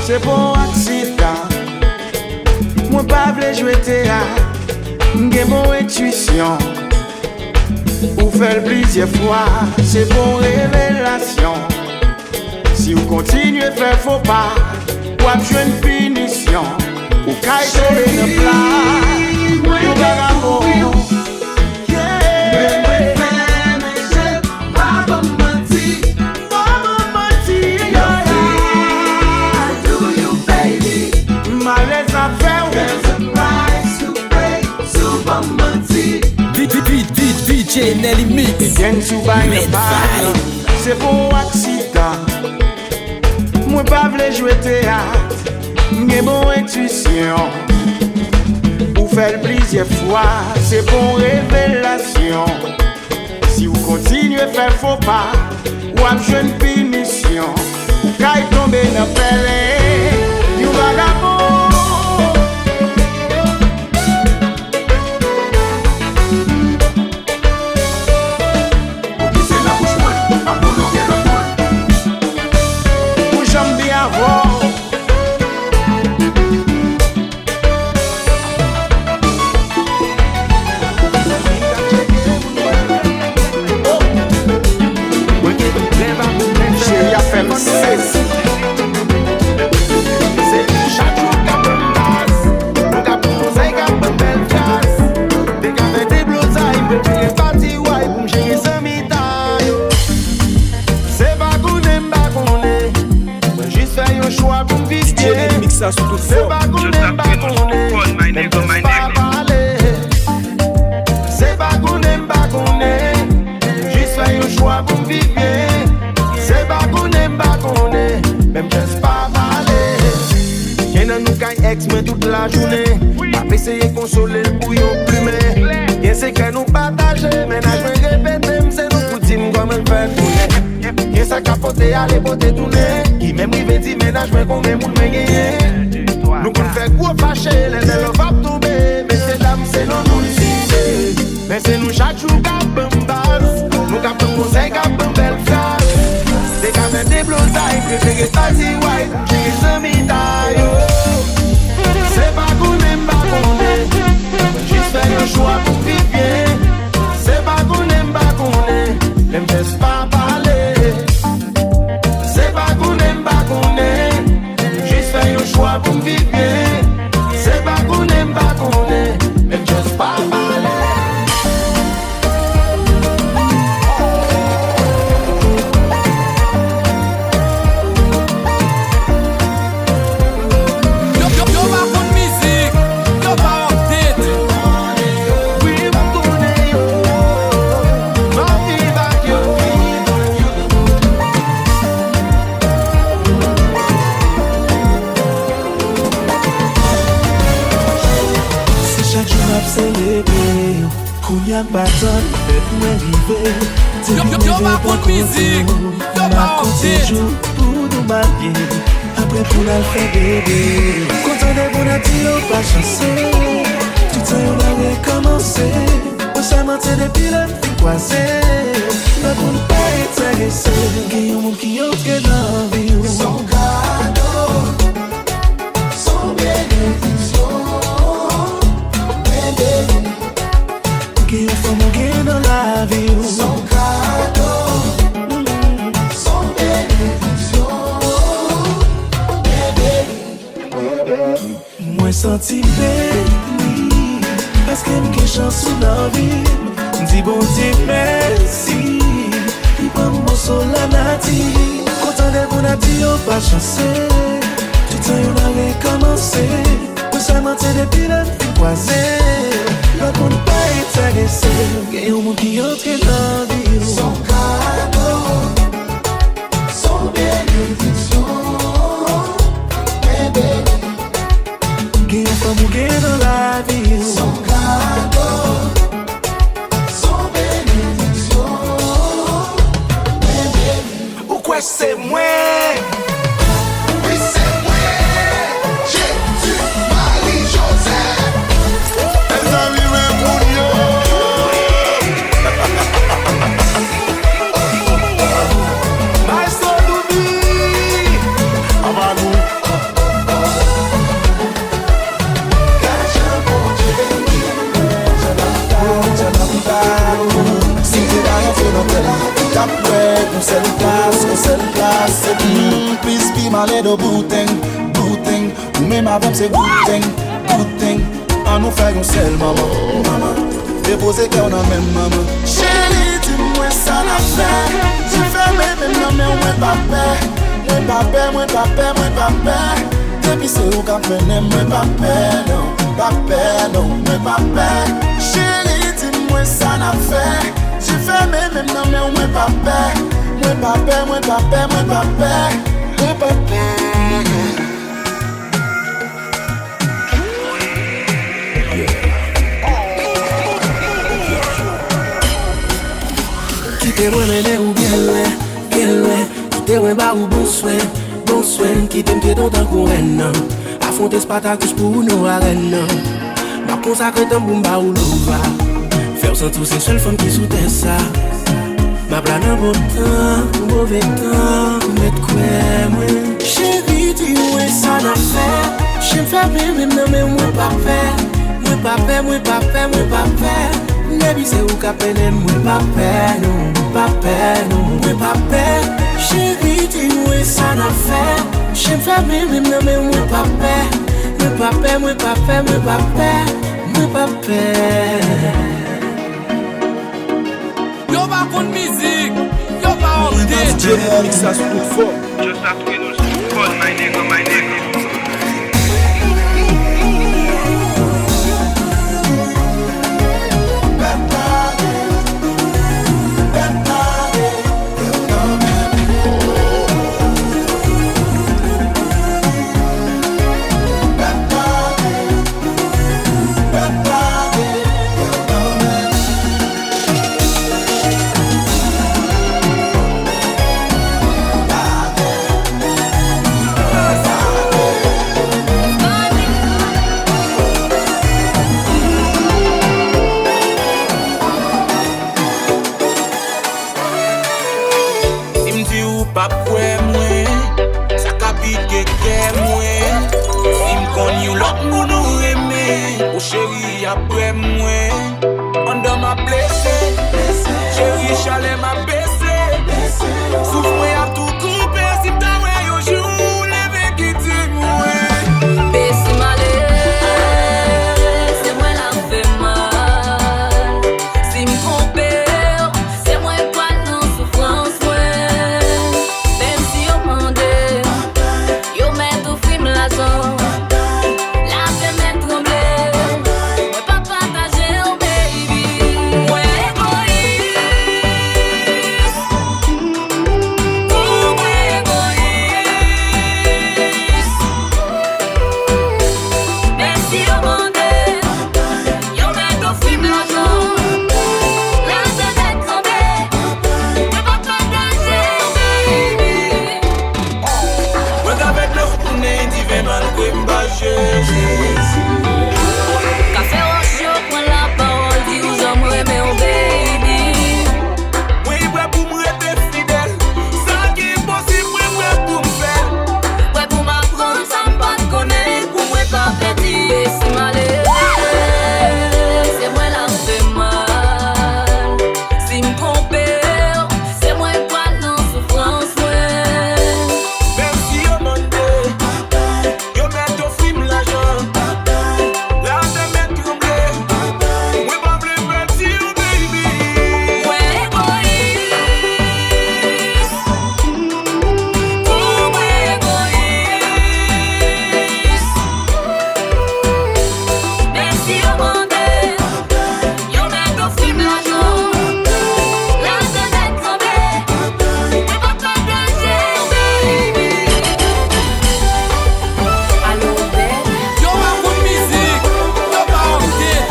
C'est bon accident. Moi pas vle jouer théâtre. J'ai mon intuition. Ou faire plusieurs fois. C'est bon révélation. Si vous continuez faire faux pas, ou à jouer une punition. Ou qu'à tomber dans le plat. Ou vagabond. DJ Nelly Mix. Medvibe. C'est bon accident. Moi pas vle jouer théâtre. J'ai mon intuition. Ou faire plusieurs fois. C'est bon révélation. Si vous continuez faire faux pas, ou à jouer une punition, ou qu'à tomber dans le pelle, you vagabond. C'est pas qu'on aime pas qu'on est, my nigga, my nigga. C'est pas qu'on aime pas qu'on est, juste faire un choix pour vivre bien. C'est pas qu'on aime pas qu'on est, même juste pas parler. Y'en a nous qui ex mais toute la journée, pas essayer consoler le bouillon plumé. Y'en c'est que nous partager. Ménage me répéter, c'est nous pour dire comment le faire tourner. Et ça capoter, aller poter tourner. Qui même rive dit ménage me qu'on met moun me gagner. Nous qu'on fait gros fâcher, les élèves va tomber. Mais c'est dames, c'est non nous le mais c'est nous chaque jour qu'à bambas. Nous qu'à bon conseil, qu'à bon belle phrase. Des gamins des blondailles, préférés Stacy White, j'ai les amis taille. C'est pas qu'on aime, pas qu'on aime. Juste faire le choix pour vivre bien. C'est pas qu'on aime, pas qu'on aime. N'aime pas parler. C'est pas qu'on aime, pas qu'on aime. Juste faire le choix pour vivre bien. C'est pas qu'on aime, pas qu'on aime. N'aime pas parler. Célébrer, Kounia Baton, faites-moi vivre. Yo va prendre musique, yo va jour pour nous marier. Après pour la faire bébé. Content de bon attire, pas chanceux. Tout ça on a recommencé. On s'est menti depuis le fil croisé. Mais pour ne pas être agressé, il y a un monde qui entre dans la vie. Son cadeau, son bénédiction. Qu'il faut manquer dans la vie. Son cadeau, son bénédiction. Moi senti béni, parce que j'ai chance sous la vie. Dis bon Dieu merci, il prend mon sol la nati. Content de bon appui, on pas chanceux. Tout le temps on a recommencé. On s'est menti depuis le fil croisé. L'autre monde pas être agressé. Il y a un monde qui entre dans la vie. Son cadeau, son bénédiction. Il y a un femme qui est dans la vie. Son cadeau, son bénédiction. Pourquoi c'est moi? Please be my little boo thing. Ou même avant c'est good thing. On nous fait un seul maman. Déposer qu'on a même maman. Chérie, dis-moi ça la fait. Tu fais même non mais on est pas peur. Moi pas peur. Depuis c'est où qu'on fait moi pas peur non. Chérie, dis-moi ça la fait. Tu fais même non mais on est pas peur. Moi pas peur. Quitte moi mener ou bien loin. Quitte moi ba ou bon soin. Quitte me dans tant qu'on reine. Affronter Spartacus pour nous arène. Ma consacrer dans bomba ou l'ova. Faire sans tous ces seules femmes qui sous terre ça. Ma plane un bon temps, mauvais temps, mettre quoi moi. Chérie, dis-moi ça n'a fait. J'aime faire même non mais moi pas peur. Moi pas peur. Nebi c'est où qu'a peine, moi pas peur non. Moi pas peur. Chérie, dis-moi ça n'a fait. J'aime faire même non mais moi pas peur. Moi pas peur. Yo va contre musique, yo va en tête. Just have to know call my nigga. m'a blessé. Chérie, chalet m'a baissé. Souffre à tout couper, si t'as ouais au jour, levé qui tu mouais. Baisse malé, c'est moi la fait mal. Si me tromper, c'est moi pas non souffrance, ouais. Même si on mande, yo met au film la zone. La fait mettre trembler, moi pas partager, oh baby. Ouais, café au chaud, prends la parole, dis aux hommes, mais oh baby. Oui, ouais, pour me rester fidèle. Ça qui est possible, ouais, pour me faire. Ouais, pour m'apprendre, ça me pas te connaître, pour moi pas petit. C'est malé, c'est moi la fait mal. Si me tromper, c'est moi pas non souffrance, ouais. Même si on mande, yo met au film l'argent. La te met trembler. Ouais, pas plus petit, oh baby. Ouais, égoïste. Oh, ouais, égoïste. Même si on mande, yo met au film l'argent. La te met trembler. Ouais, pas partager, oh baby. Allô, belle. Yo, ma bonne musique. Yo, pas en tête.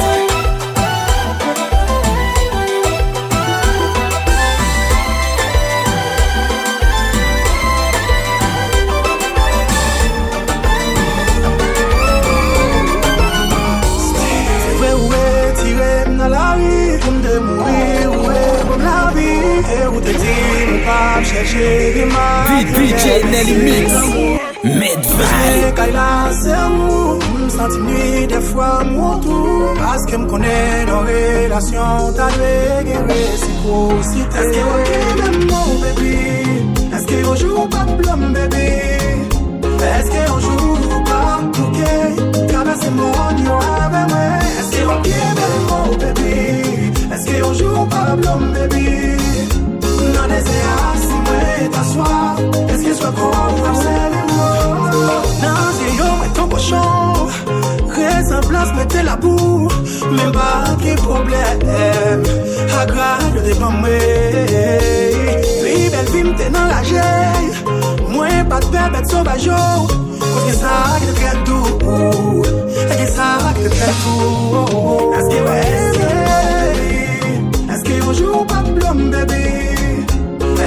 Ouais, tiré dans la vie, comme de mourir, ouais, comme la vie. Et où te dis, pas chercher ma DJ Nelly Mix, Medvibe. Quand il a c'est amour, me senti nuit des fois mon tour. Parce que me connaît dans relation, t'as dû réciprocité. Est-ce que vous mon bébé? Est-ce que vous jouez pas blâme bébé? Est-ce que vous jouez pas bouquet? Traversez mon oignon avec moi. Est-ce que vous mon bébé? Est-ce que vous jouez pas blâme bébé? Non, désir, si moi t'asseoir. Est-ce que soit quoi, non, c'est yo, mais ton cochon. Reste en place, mettez la boue. Même pas de problème. Agrade des bombes. Vie, belle vie, t'es dans la gêne. Moi, pas de bête sauvage. Parce que ça, qui te fait tout. Et que ça, qui te fait tout. Est-ce que, est-ce que on joue pas de blâme, bébé?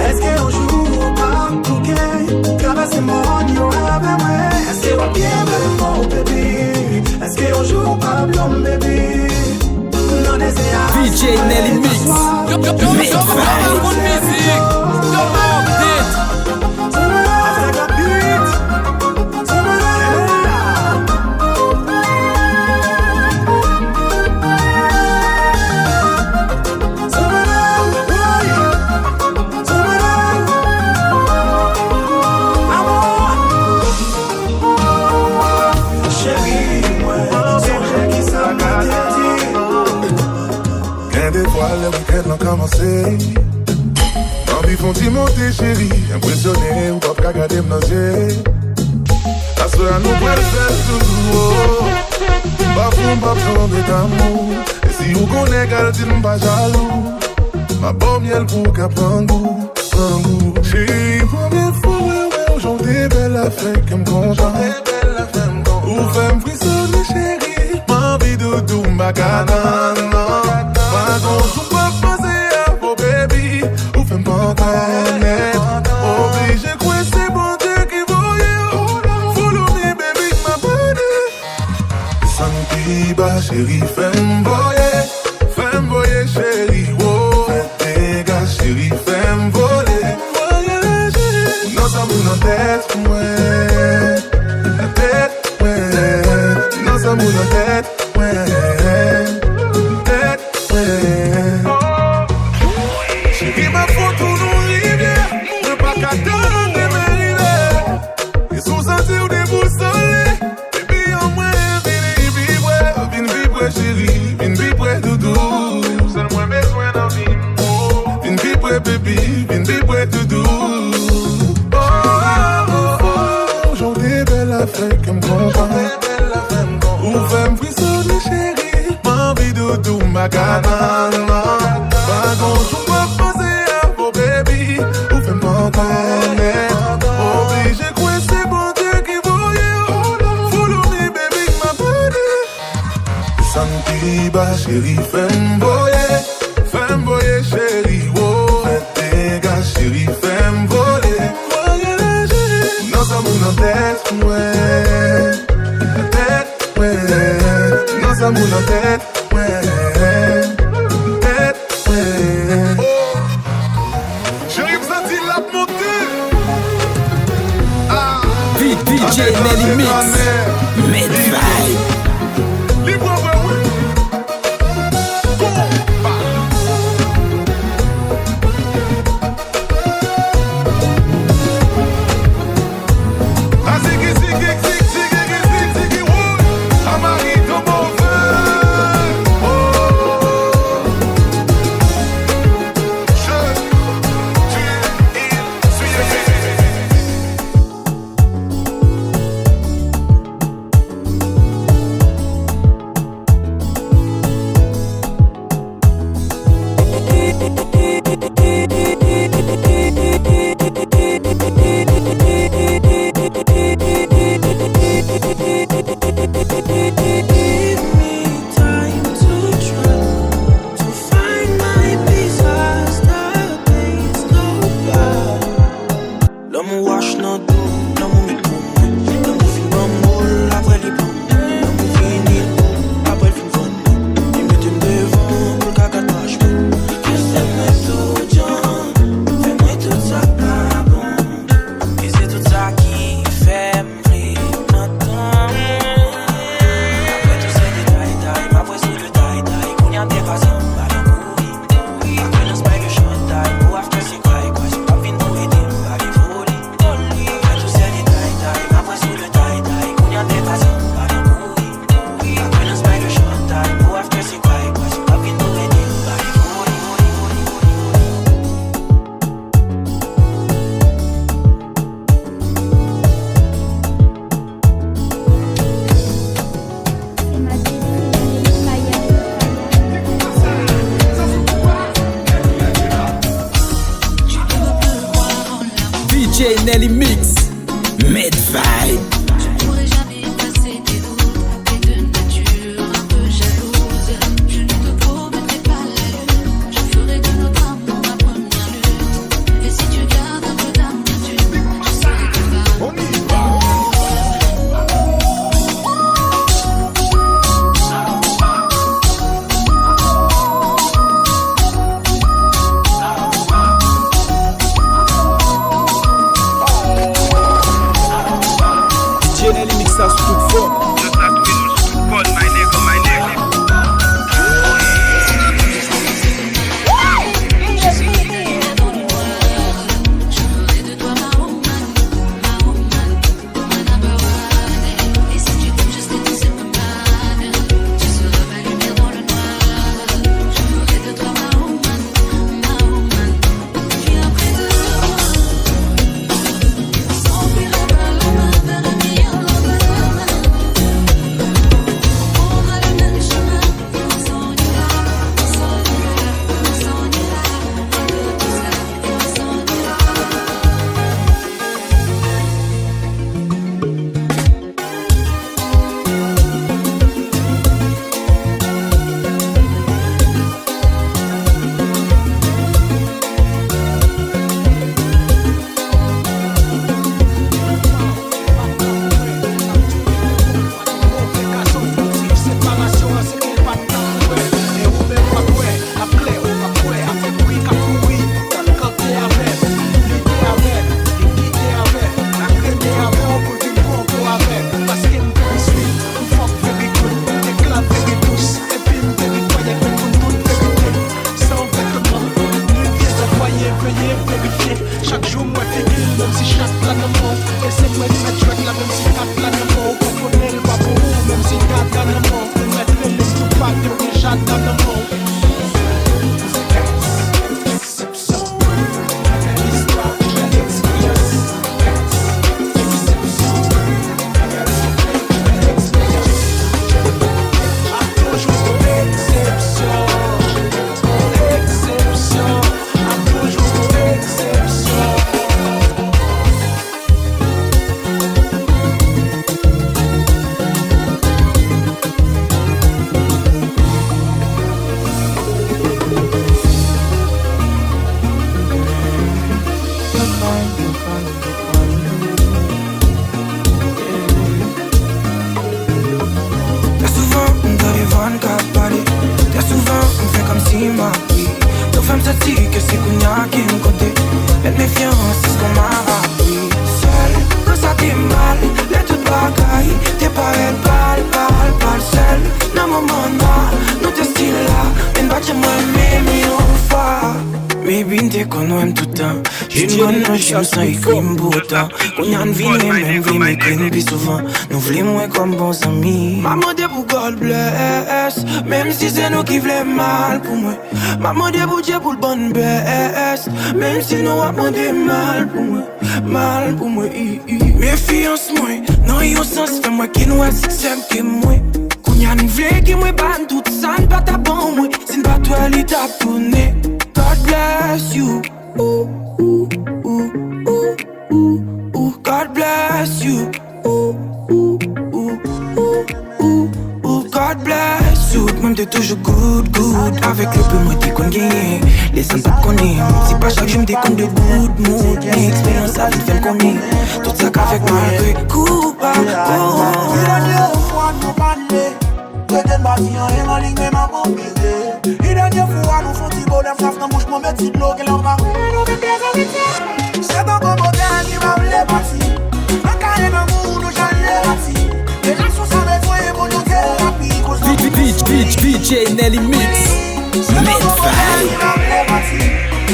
Est-ce qu'on joue pas bouquet? Traverser mon oignon avec moi. Est-ce qu'on bien mon bébé? Est-ce qu'on joue pas blâme, bébé? Non, DJ Nelly Mix, Yo, ma bonne musique. Yo, pas en tête. Avec la beat. Des fois le week-end a commencé. Envie font-ils monter chérie. Impressionné ou pas qu'à garder m'nausée. La soirée nous pourrait faire toujours. Pas fou, pas prendre d'amour. Et si vous connaissez qu'elle dit pas jaloux. Ma bonne miel pour qu'elle prenne goût. Chérie, première fois, aujourd'hui, belle affaire qui me conjoint. Ou fait me frissonner chérie. M'envie de tout m'bacana. Joue pas passer à vos baby. Ou fais m'en connaître. Obligé quoi c'est bon Dieu qui voyait. Follow me baby ma body. Santi ba chérie. Fais m'voyer chérie. Oh fais tes gars chérie. Fais m'voler. Non ça mou dans tête ouais. La tête ouais. Non ça mou dans tête ouais. Pas grand-chose pas passer à vos baby. Ou fais-moi connaître. Obligé quoi c'est bon Dieu qui voyait. Follow me baby ma body. Santi ba chérie femme voyer chérie. Fais tes gars chérie femme voler. Voyez la chérie. Non ça mou dans tête ouais. Tête ouais. Non ça mou dans tête ouais. DJ Nelly Mix Medvibe. DJ Nelly Mix Medvibe. m'a pris. Nos femmes se disent que c'est qu'on y a qui me côté. Mais méfiance, c'est ce qu'on m'a appris. Seul, quand ça t'est mal, les toutes bagailles. T'es pas elle, pas le seul. Non, maman, non t'es style là. Une batte, moi, mais on va. Maybe t'es qu'on aime tout le temps. J'ai une bonne noche, j'aime ça, il crime beau temps. Qu'on y a une vie, même vie, mais crime plus souvent. Nous voulons comme bons amis. Maman dit pour God bless. Même si c'est nous qui voulons mal pour moi. Maman dit pour Dieu pour le bon best. Même si nous avons des mal pour moi. Mal pour moi. Méfiance moi. Non, il y a un sens, fait moi qui nous a succès que moi. Qu'on y a une vie qui me banne tout ça, n'est pas ta bonne moi. C'est pas toi qui t'a tourné. God bless you. Ooh, ooh, ooh, ooh, ooh, ooh. God bless you. Ooh, ooh, ooh, ooh, ooh, ooh. God bless you. Même t'es toujours good. Avec le peu moi t'es qu'on gagne. Les sens pas qu'on est. C'est pas chaque jour me décompte de good mood. L'expérience a vite fait me connaître. Tout ça qu'avec malgré coup pas. Il a dit fois nous parler. Peut-être ma vie en ligne mais ma bombe. Il a dit fois nous font petit bonheur. Ça fait bouche mon petit de l'eau qu'elle en va. C'est un bon modèle qui m'a voulu partir. Un carré d'amour nous j'allais partir. Et là sur ça me voyait mon thérapie. DJ Nelly Mix. C'est un bon modèle qui m'a voulu partir.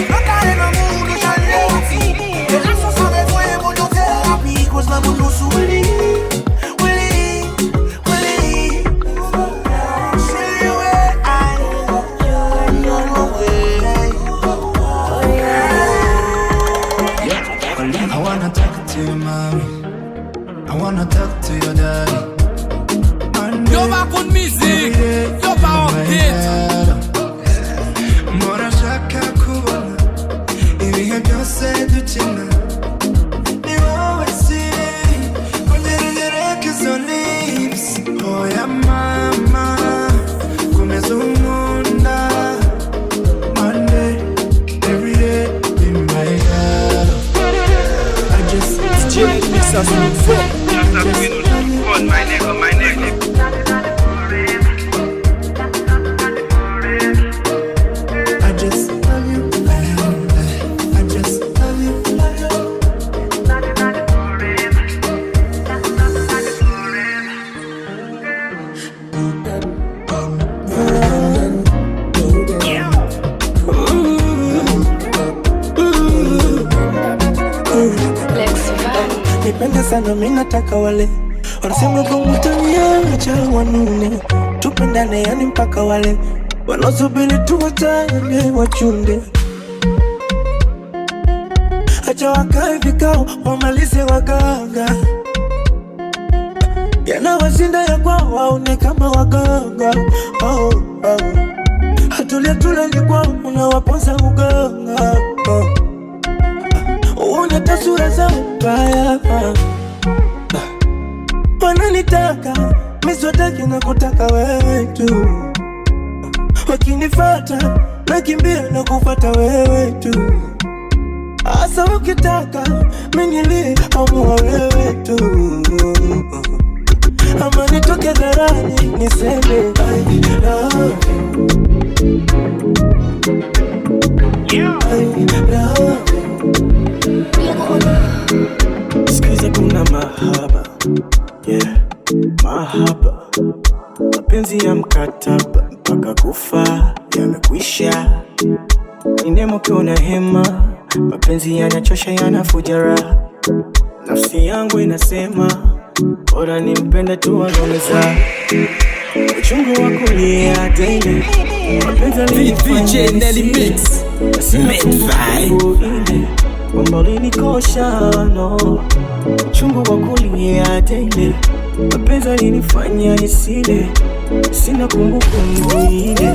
Un carré d'amour nous j'allais partir. Et là sur ça me voyait mon thérapie. Cause l'amour nous sourit. I wanna talk to your daddy. Yo back on music, yo back on hit. Mora shaka kubona ibihe byose dukina. Ni wowe siri kungerera kizo lips. Oh ya mama komeza umunda. Monday every day in my head. I just DJ Mix as we fuck. My nigga. I just love you. I just love you. Nipende sana mimi nataka wale wanasema kwa mtaniacha wanune. Tupendane yani mpaka wale wanaosubiri tuwatane wachunde. Acha wakae vikao wamalize waganga. Yanawashinda ya kwao waone kama waganga. Hatulia ni kwao unawaponza uganga. Uone tasura zao mbaya. Wananitaka, miswataki na kutaka wewe tu. Wakinifata, nakimbia na kufata wewe tu. Asa ukitaka, minili amua wewe tu. Ama nitoke dharani, niseme I love you. I love you. Sikiza kuna mahaba. Yeah, mahaba. Mapenzi ya mkataba mpaka kufa yamekwisha. Inemo kuna hema. Mapenzi yanachosha yanafujara. Nafsi yangu inasema bora nimpende tu aloneza. Uchungu wa kulia daily. Mapenzi DJ Nelly Mix. Made vibe. Mbali nikosha no. Uchungu wa kulia daily. Mapenzi yalinifanya nisile. Sina kumbukumbu ile.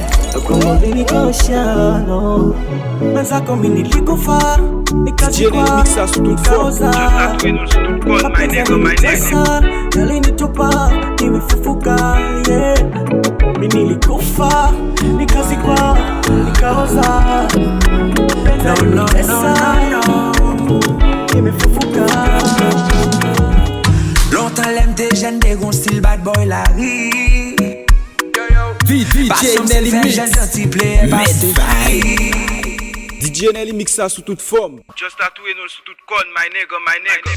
Mbali nikosha no. Mazako mimi nilikufa. Nikachukua nikaoza. Mapenzi yalinitesa. Yalinitupa. Nimefufuka yeah. Mimi nilikufa. Nikazikwa. Nikaoza. Mapenzi yalinitesa. Longtemps l'aime des jeunes, des gonzes style bad boy Larry. DJ Nelly Mix. DJ Nelly Mix ça sous toute forme. Just a tout et nous sous toute conne, my nigga, my nigga.